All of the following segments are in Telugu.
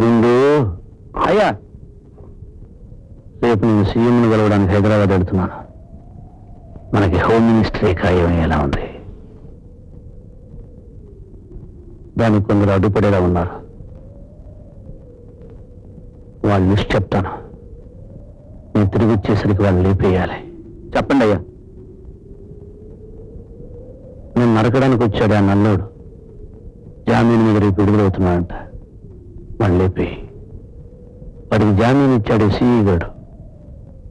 గుండు అయ్యా, రేపు నేను సీఎంను కలవడానికి హైదరాబాద్ వెళ్తున్నాను. మనకి హోమ్ మినిస్టరీ ఖాయమయ్యేలా ఉంది. దానికి కొందరు అడ్డుపడేలా ఉన్నారు. వాళ్ళ లిస్ట్ చెప్తాను. నేను తిరిగి వచ్చేసరికి వాళ్ళు లేపేయాలి. చెప్పండి అయ్యా. నేను నరకడానికి వచ్చాడు ఆ నల్లోడు. జామీన్ మీద రేపు విడుదలవుతున్నాడంట. వాళ్ళు లేపేయి. వాడికి జామీన్ ఇచ్చాడు సిఈ గారు.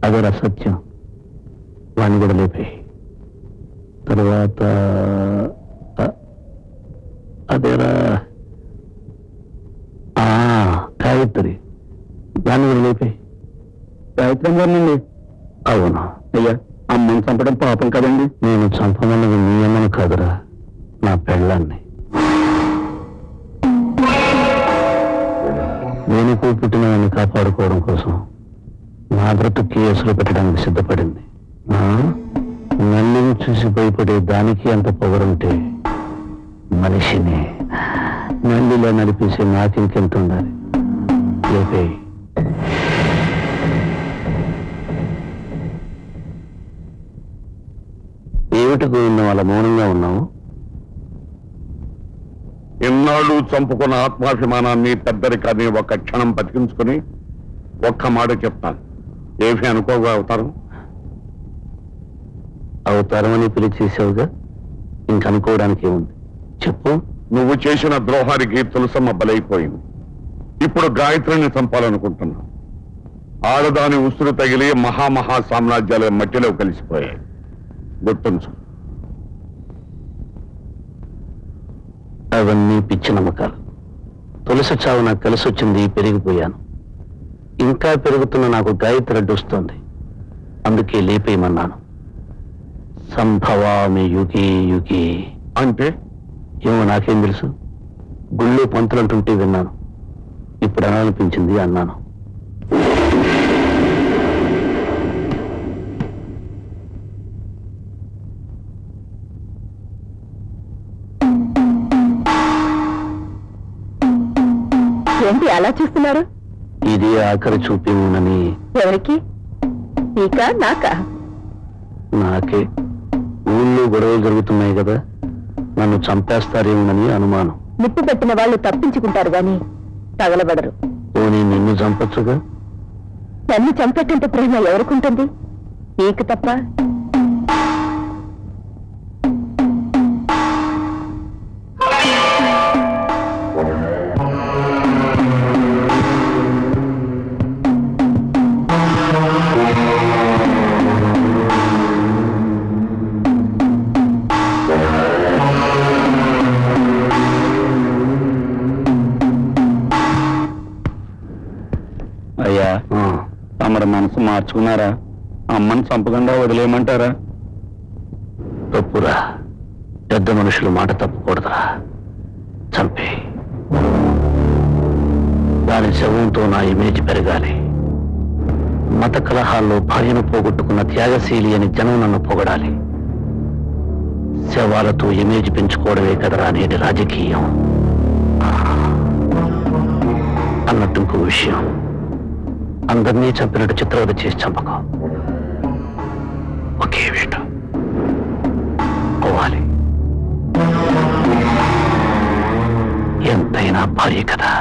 అదే అసత్యం. వాడిని కూడా లేపేయి. తర్వాత అదేరా గాయత్రి, దాన్ని కూడా లేపేయి. గాయత్రి గారినండి? అవును. అయ్యా, అమ్మని చంపడం పాపం కదండి. నేను చంపమన్నది నీ అమ్మను కాదురా, నా పెళ్ళాన్ని. దేనికో పుట్టిన వాడిని కాపాడుకోవడం కోసం నా బ్రతుకు కేసులు పెట్టడానికి సిద్ధపడింది. నల్లిని చూసి భయపడే దానికి అంత పొగరుంటే మనిషిని నల్లిలో నడిపేసి నాకింకెంత ఉండాలి. లేపే. ఏమిటికి ఉన్న వాళ్ళ మౌనంగా ఉన్నావు? ఎన్నాళ్ళు చంపుకున్న ఆత్మాభిమానాన్ని పెద్దరికాన్ని ఒక క్షణం బతికించుకుని ఒక్క మాట చెప్తాను. ఏమీ అనుకోగా అవతారమని పిలిచేసావుగా, ఇంకనుకోవడానికి ఏముంది చెప్పు. నువ్వు చేసిన ద్రోహానికి తులసమ్మ బలైపోయింది. ఇప్పుడు గాయత్రిని చంపాలనుకుంటున్నా. ఆడదాని ఉసురు తగిలి మహామహా సామ్రాజ్యాల మట్టిలో కలిసిపోయాయి. గుర్తుంచు. అవన్నీ పిచ్చి నమ్మకాలు. తులసి చావు నాకు కలిసి వచ్చింది, పెరిగిపోయాను. ఇంకా పెరుగుతున్న నాకు గాయత్రి అడ్డొస్తోంది. అందుకే లేపేయమన్నాను. సంభవామి యుగి యుగి అంటే ఏమో నాకేం తెలుసు. గుళ్ళు పంతులు అంటుంటే విన్నాను. ఇప్పుడు అనాలనిపించింది అన్నాను. ఏంటి అలా చూస్తున్నారు? ఇది ఆఖరి చూపేమోనని. ఎవరికి? నీకా నాకా? నాకే. ఊళ్ళో గొడవలు జరుగుతున్నాయి కదా, నన్ను చంపేస్తారేమోనని అనుమానం. నిప్పు పెట్టిన వాళ్ళు తప్పించుకుంటారు గాని తగలబడరు. పోనీ నిన్ను చంపచ్చుగా? నన్ను చంపేటంటే ప్రేమ ఎవరికుంటుంది? నీకు తప్ప. అయ్యా, తమరి మనసు మార్చుకున్నారా? అమ్మని చంపకుండా వదిలేయమంటారా? తప్పురా. పెద్ద మనుషులు మాట తప్పకూడదురా. చంపే. దాని శవంతో నా ఇమేజ్ పెరగాలి. మత కలహాల్లో భార్యను పోగొట్టుకున్న త్యాగశీలి అని జనం నన్ను పొగడాలి. శవాలతో ఇమేజ్ పెంచుకోవడమే కదరా నేటి రాజకీయం. అన్నట్టు ఇంకో విషయం, అందరినీ చంపినట్టు చిత్రవద చేసి చంపకం. ఒకే వేట పోవాలి. ఎంతైనా భార్య కదా.